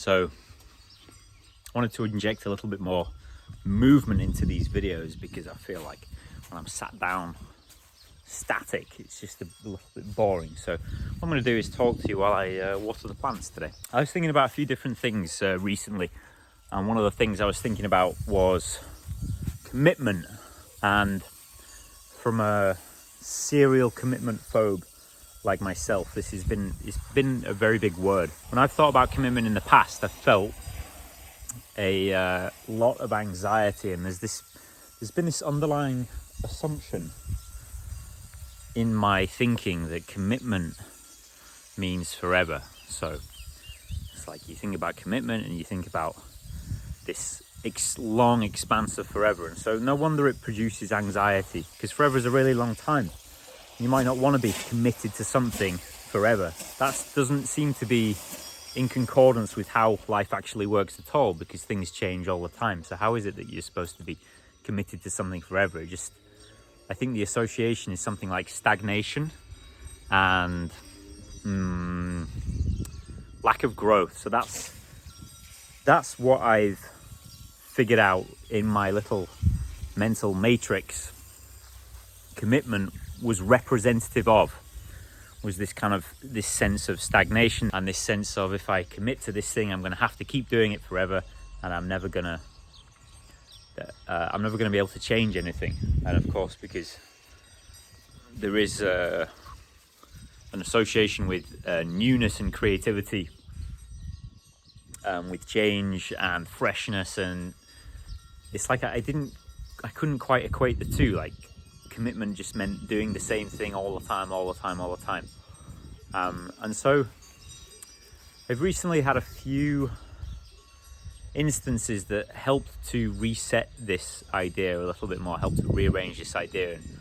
So I wanted to inject a little bit more movement into these videos because I feel like when I'm sat down static, it's just a little bit boring. So what I'm going to do is talk to you while I water the plants today. I was thinking about a few different things recently, and one of the things I was thinking about was commitment. And from a serial commitment phobe like myself, it's been a very big word. When I've thought about commitment in the past, I've felt a lot of anxiety, and there's been this underlying assumption in my thinking that commitment means forever. So it's like you think about commitment and you think about this long expanse of forever, and so no wonder it produces anxiety, because forever is a really long time. You might not want to be committed to something forever. That doesn't seem to be in concordance with how life actually works at all, because things change all the time. So how is it that you're supposed to be committed to something forever? I think the association is something like stagnation and lack of growth. So that's what I've figured out in my little mental matrix. Commitment was representative of was this sense of stagnation, and this sense of, if I commit to this thing, I'm going to have to keep doing it forever, and I'm never going to be able to change anything. And of course, because there is an association with newness and creativity, with change and freshness, and it's like I couldn't quite equate the two. Like, commitment just meant doing the same thing all the time. And so I've recently had a few instances that helped to reset this idea a little bit more, helped to rearrange this idea. And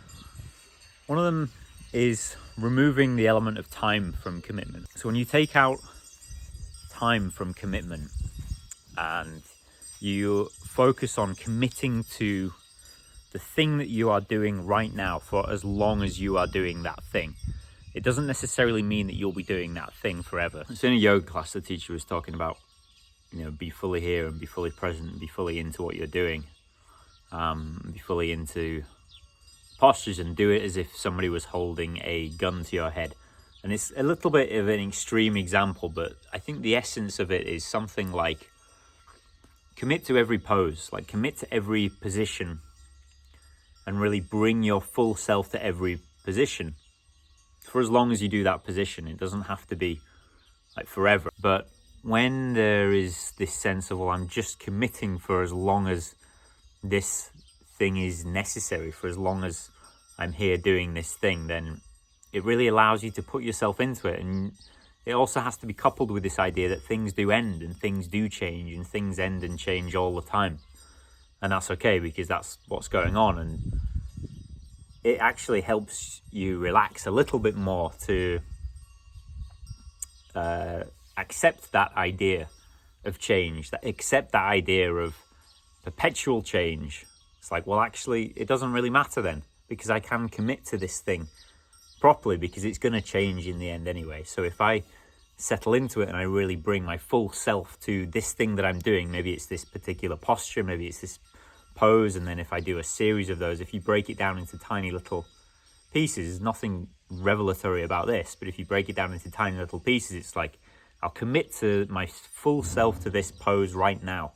one of them is removing the element of time from commitment. So when you take out time from commitment and you focus on committing to the thing that you are doing right now for as long as you are doing that thing, it doesn't necessarily mean that you'll be doing that thing forever. So in a yoga class, the teacher was talking about, be fully here and be fully present and be fully into what you're doing. Be fully into postures and do it as if somebody was holding a gun to your head. And it's a little bit of an extreme example, but I think the essence of it is something like commit to every pose, like commit to every position, and really bring your full self to every position for as long as you do that position. It doesn't have to be like forever. But when there is this sense of, well, I'm just committing for as long as this thing is necessary, for as long as I'm here doing this thing, then it really allows you to put yourself into it. And it also has to be coupled with this idea that things do end and things do change, and things end and change all the time. And that's okay, because that's what's going on. And it actually helps you relax a little bit more to accept that idea of change, accept that idea of perpetual change. It's like, well, actually, it doesn't really matter then, because I can commit to this thing properly, because it's going to change in the end anyway. So if I settle into it and I really bring my full self to this thing that I'm doing, maybe it's this particular posture, maybe it's this pose, and then if I do a series of those, if you break it down into tiny little pieces, there's nothing revelatory about this, but if you break it down into tiny little pieces, it's like, I'll commit to my full self to this pose right now,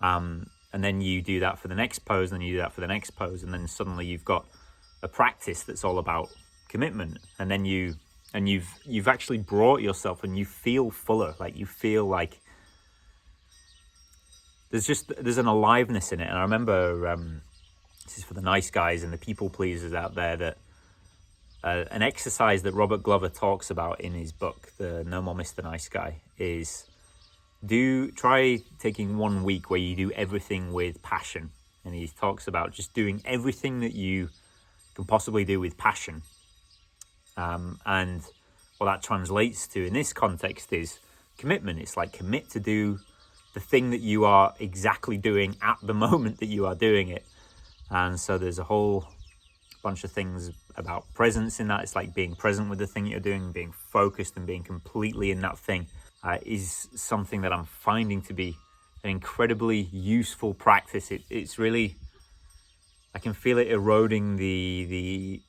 and then you do that for the next pose, and then you do that for the next pose, and then suddenly you've got a practice that's all about commitment. And then you've actually brought yourself, and you feel fuller, like you feel like there's an aliveness in it. And I remember, this is for the nice guys and the people pleasers out there, that an exercise that Robert Glover talks about in his book, The No More Mr. Nice Guy, is try taking 1 week where you do everything with passion. And he talks about just doing everything that you can possibly do with passion. And what that translates to in this context is commitment. It's like, commit to do the thing that you are exactly doing at the moment that you are doing it. And so there's a whole bunch of things about presence in that. It's like being present with the thing that you're doing, being focused and being completely in that thing. is something that I'm finding to be an incredibly useful practice. It's really, I can feel it eroding the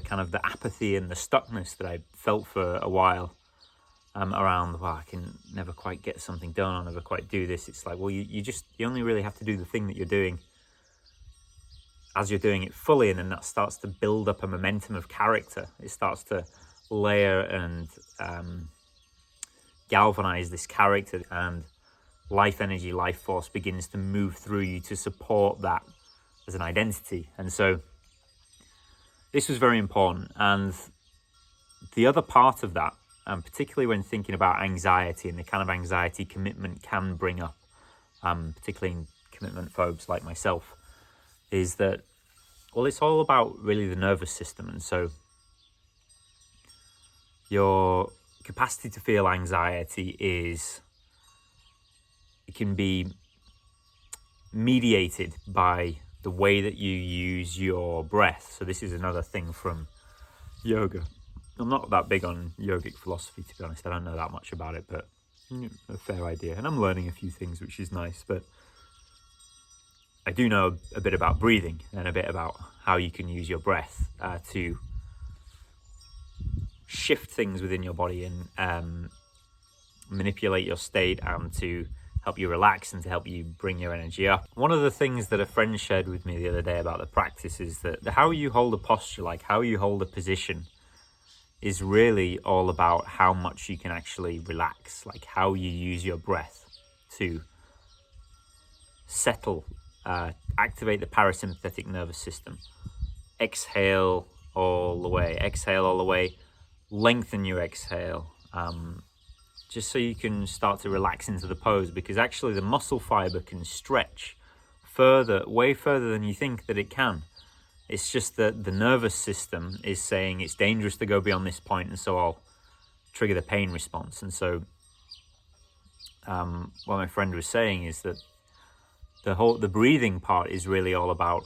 kind of the apathy and the stuckness that I felt for a while around, well, I can never quite get something done, I'll never quite do this. It's like, well, you only really have to do the thing that you're doing as you're doing it fully, and then that starts to build up a momentum of character. It starts to layer and galvanize this character, and life energy, life force begins to move through you to support that as an identity. And so this was very important. And the other part of that, particularly when thinking about anxiety and the kind of anxiety commitment can bring up, particularly in commitment phobes like myself, is that, well, it's all about really the nervous system. And so your capacity to feel anxiety it can be mediated by the way that you use your breath. So this is another thing from yoga. I'm not that big on yogic philosophy, to be honest. I don't know that much about it, but a fair idea. And I'm learning a few things, which is nice. But I do know a bit about breathing and a bit about how you can use your breath to shift things within your body and manipulate your state, and to help you relax and to help you bring your energy up. One of the things that a friend shared with me the other day about the practice is that how you hold a posture, like how you hold a position, is really all about how much you can actually relax, like how you use your breath to settle, activate the parasympathetic nervous system. Exhale all the way, lengthen your exhale, just so you can start to relax into the pose, because actually the muscle fiber can stretch way further than you think that it can. It's just that the nervous system is saying it's dangerous to go beyond this point, and so I'll trigger the pain response. And so what my friend was saying is that the breathing part is really all about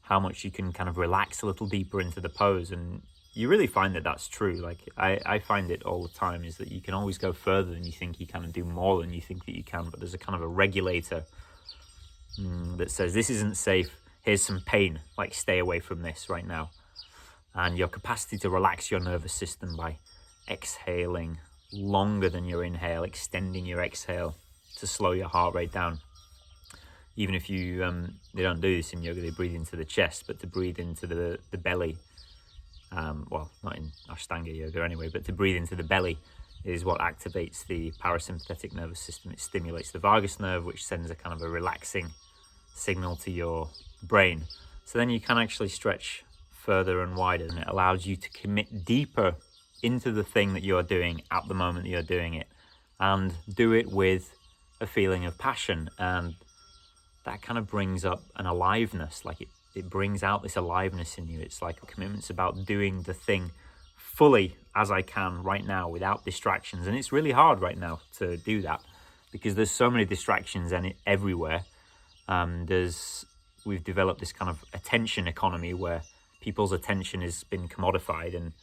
how much you can kind of relax a little deeper into the pose. And you really find that that's true. Like I find it all the time, is that you can always go further than you think you can and do more than you think that you can, but there's a kind of a regulator that says this isn't safe, here's some pain, like stay away from this right now. And your capacity to relax your nervous system by exhaling longer than your inhale, extending your exhale to slow your heart rate down. Even if you they don't do this in yoga, they breathe into the chest, but to breathe into the belly, well, not in Ashtanga yoga anyway, but to breathe into the belly is what activates the parasympathetic nervous system. It stimulates the vagus nerve, which sends a kind of a relaxing signal to your brain. So then you can actually stretch further and wider, and it allows you to commit deeper into the thing that you're doing at the moment that you're doing it, and do it with a feeling of passion. And that kind of brings up an aliveness, like it brings out this aliveness in you. It's like a commitment's about doing the thing fully as I can right now without distractions. And it's really hard right now to do that because there's so many distractions and everywhere. We've developed this kind of attention economy where people's attention has been commodified, and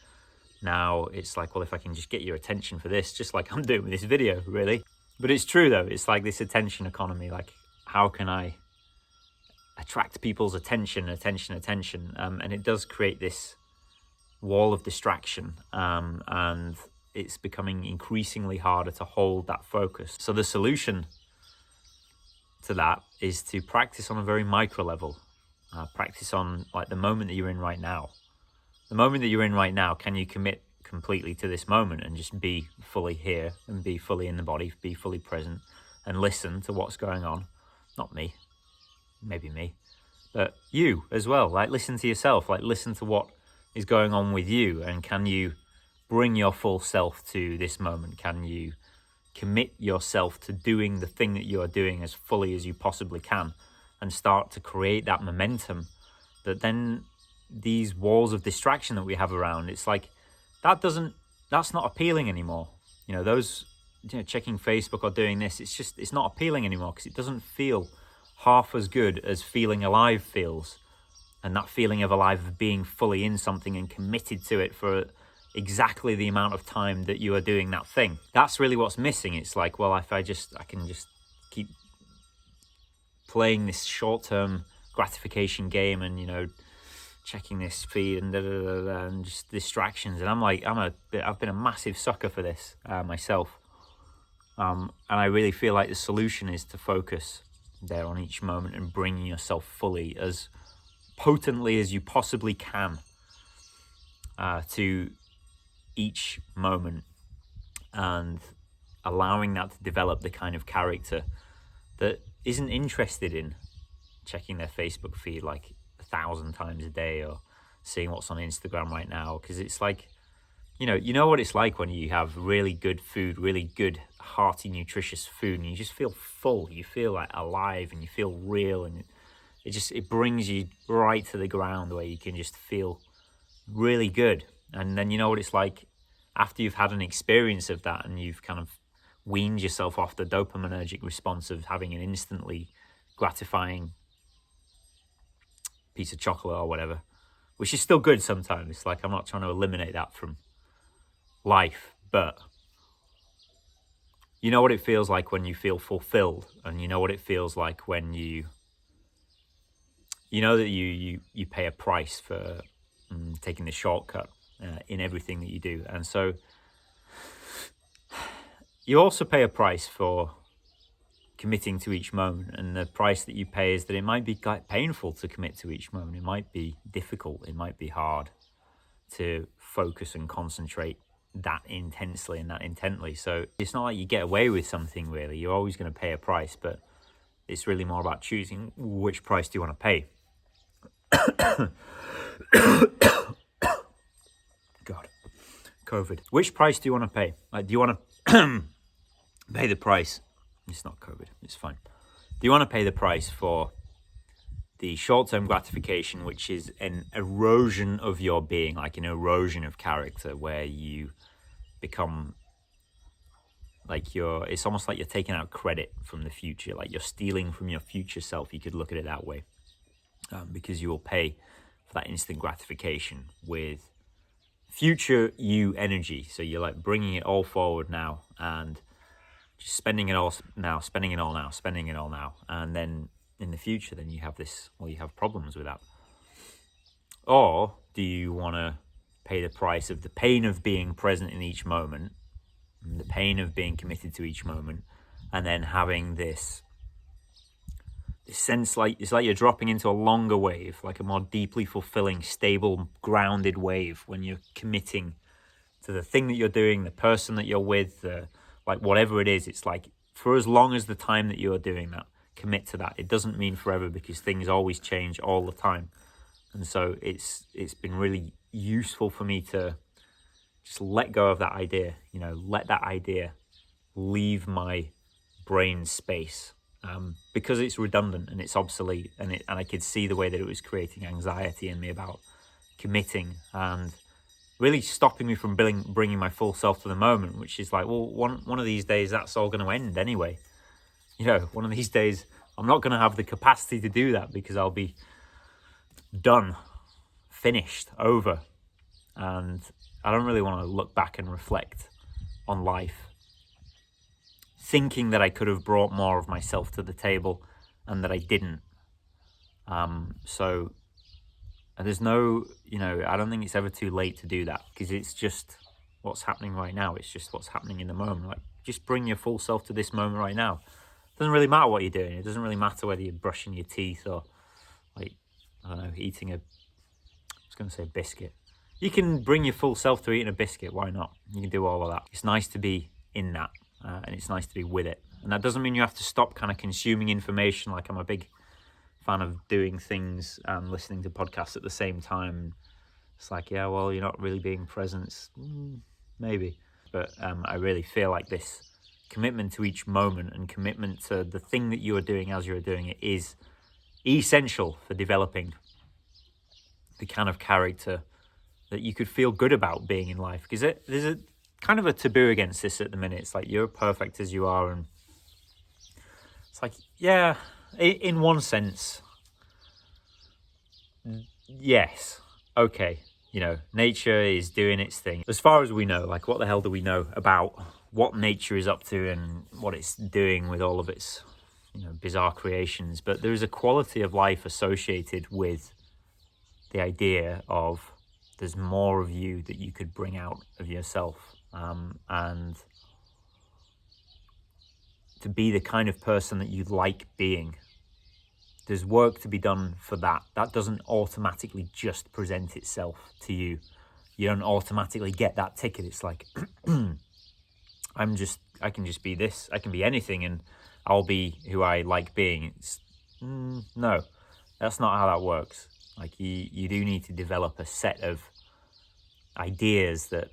now it's like, well, if I can just get your attention for this, just like I'm doing with this video, really. But it's true though, it's like this attention economy, like how can I attract people's attention, and it does create this wall of distraction, and it's becoming increasingly harder to hold that focus. So the solution to that is to practice on a very micro level. Practice on like the moment that you're in right now. The moment that you're in right now, can you commit completely to this moment and just be fully here and be fully in the body, be fully present and listen to what's going on? Not me, maybe me, but you as well. Like listen to yourself, like listen to what is going on with you, and can you bring your full self to this moment? Can you commit yourself to doing the thing that you are doing as fully as you possibly can, and start to create that momentum that then these walls of distraction that we have around, it's like that's not appealing anymore. You know, those, checking Facebook or doing this, it's not appealing anymore because it doesn't feel half as good as feeling alive feels. And that feeling of alive, of being fully in something and committed to it for exactly the amount of time that you are doing that thing. That's really what's missing. It's like, well, if I can just keep playing this short-term gratification game and, checking this feed and and just distractions. And I've been a massive sucker for this myself. And I really feel like the solution is to focus there on each moment and bringing yourself fully, as potently as you possibly can, to each moment, and allowing that to develop the kind of character that isn't interested in checking their Facebook feed like 1,000 times a day or seeing what's on Instagram right now. Because it's like, you know what it's like when you have really good food, really good, hearty, nutritious food, and you just feel full. You feel like alive, and you feel real, and it brings you right to the ground where you can just feel really good. And then you know what it's like after you've had an experience of that, and you've kind of weaned yourself off the dopaminergic response of having an instantly gratifying piece of chocolate or whatever, which is still good sometimes. It's like, I'm not trying to eliminate that from life, but you know what it feels like when you feel fulfilled, and you know what it feels like when you know that you pay a price for taking the shortcut in everything that you do. And so you also pay a price for committing to each moment, and the price that you pay is that it might be quite painful to commit to each moment. It might be difficult, it might be hard to focus and concentrate that intensely and that intently. So it's not like you get away with something, really. You're always going to pay a price, but it's really more about choosing which price do you want to pay. God, COVID. Which price do you want to pay? Like, do you want to pay the price? It's not COVID, it's fine. Do you want to pay the price for the short-term gratification, which is an erosion of your being, like an erosion of character, where you become like it's almost like you're taking out credit from the future, like you're stealing from your future self. You could look at it that way, because you will pay for that instant gratification with future you energy. So you're like bringing it all forward now and just spending it all now, spending it all now, spending it all now. And then in the future, then you have you have problems with that. Or do you want to pay the price of the pain of being present in each moment, and the pain of being committed to each moment, and then having this sense like it's like you're dropping into a longer wave, like a more deeply fulfilling, stable, grounded wave when you're committing to the thing that you're doing, the person that you're with, like whatever it is. It's like for as long as the time that you're doing that, commit to that. It doesn't mean forever, because things always change all the time. And so it's been really useful for me to just let go of that idea, let that idea leave my brain space, because it's redundant and it's obsolete, and I could see the way that it was creating anxiety in me about committing, and really stopping me from bringing my full self to the moment, which is like, well, one of these days that's all going to end anyway. One of these days I'm not going to have the capacity to do that, because I'll be done, finished, over. And I don't really want to look back and reflect on life thinking that I could have brought more of myself to the table and that I didn't. So there's no, I don't think it's ever too late to do that, because it's just what's happening right now. It's just what's happening in the moment. Like, just bring your full self to this moment right now. It doesn't really matter what you're doing. It doesn't really matter whether you're brushing your teeth or, like, I don't know, eating I was going to say a biscuit. You can bring your full self to eating a biscuit. Why not? You can do all of that. It's nice to be in that, and it's nice to be with it. And that doesn't mean you have to stop kind of consuming information. Like, I'm a big fan of doing things and listening to podcasts at the same time. It's like, yeah, well, you're not really being present. Maybe. But I really feel like this commitment to each moment and commitment to the thing that you are doing as you're doing it is essential for developing the kind of character that you could feel good about being in life. Because there's a kind of a taboo against this at the minute. It's like, you're perfect as you are, and it's like, yeah, in one sense, yes, okay, nature is doing its thing. As far as we know, like, what the hell do we know about what nature is up to and what it's doing with all of its, bizarre creations? But there is a quality of life associated with the idea of there's more of you that you could bring out of yourself, and to be the kind of person that you like being. There's work to be done for that. That doesn't automatically just present itself to you. You don't automatically get that ticket. It's like, I can just be this. I can be anything and I'll be who I like being. No, that's not how that works. Like, you do need to develop a set of ideas that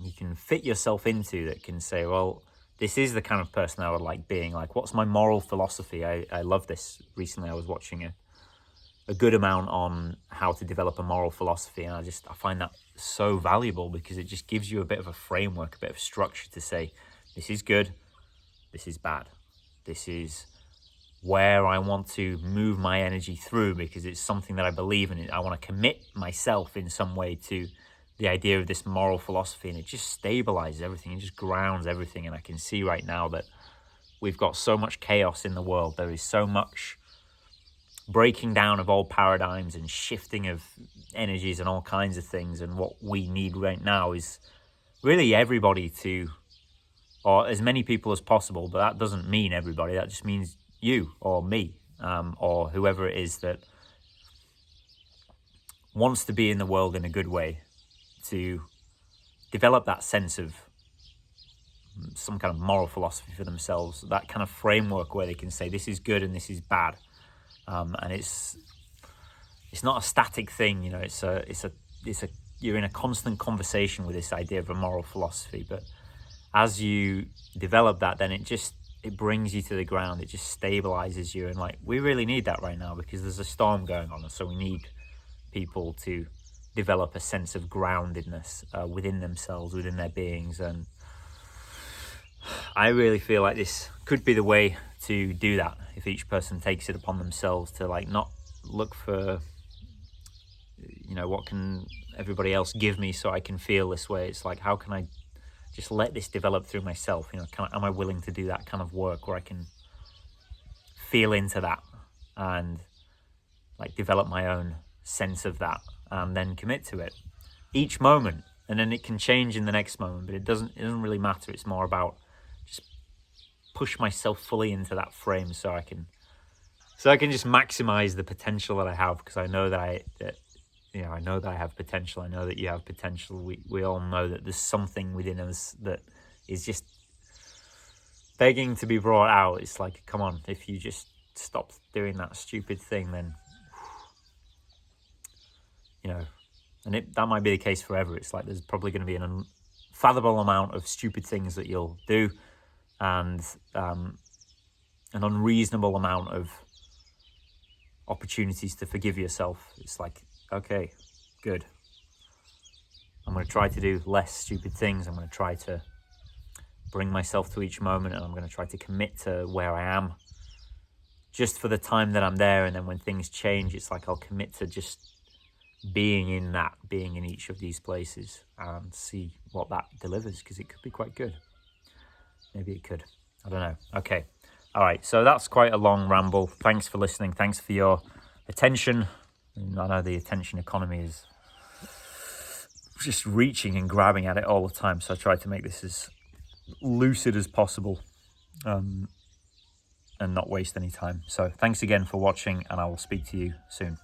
you can fit yourself into, that can say, well, this is the kind of person I would like being. Like, what's my moral philosophy? I love this. Recently I was watching a good amount on how to develop a moral philosophy, and I find that so valuable, because it just gives you a bit of a framework, a bit of structure to say, this is good, this is bad, this is where I want to move my energy through, because it's something that I believe in. I want to commit myself in some way to the idea of this moral philosophy, and it just stabilizes everything. It just grounds everything. And I can see right now that we've got so much chaos in the world. There is so much breaking down of old paradigms and shifting of energies and all kinds of things. And what we need right now is really everybody to, or as many people as possible, but that doesn't mean everybody. That just means you or me, or whoever it is that wants to be in the world in a good way, to develop that sense of some kind of moral philosophy for themselves, that kind of framework where they can say this is good and this is bad, and it's not a static thing. It's a you're in a constant conversation with this idea of a moral philosophy. But as you develop that, then it brings you to the ground. It just stabilizes you, and like, we really need that right now, because there's a storm going on, and so we need people to develop a sense of groundedness within themselves, within their beings. And I really feel like this could be the way to do that, if each person takes it upon themselves to, like, not look for, what can everybody else give me so I can feel this way. It's like, how can I just let this develop through myself? Am I willing to do that kind of work where I can feel into that and, like, develop my own sense of that, and then commit to it each moment. And then it can change in the next moment, but it doesn't really matter. It's more about just push myself fully into that frame so I can just maximize the potential that I have, because I know that I know that I have potential. I know that you have potential. We all know that there's something within us that is just begging to be brought out. It's like, come on, if you just stop doing that stupid thing, then and that might be the case forever. It's like, there's probably going to be an unfathomable amount of stupid things that you'll do, and an unreasonable amount of opportunities to forgive yourself. It's like, okay, good. I'm going to try to do less stupid things. I'm going to try to bring myself to each moment, and I'm going to try to commit to where I am just for the time that I'm there. And then when things change, it's like, I'll commit to just being in each of these places, and see what that delivers, because it could be quite good. Maybe it could. I don't know. Okay. All right. So that's quite a long ramble. Thanks for listening. Thanks for your attention. I know the attention economy is just reaching and grabbing at it all the time. So I try to make this as lucid as possible, and not waste any time. So thanks again for watching, and I will speak to you soon.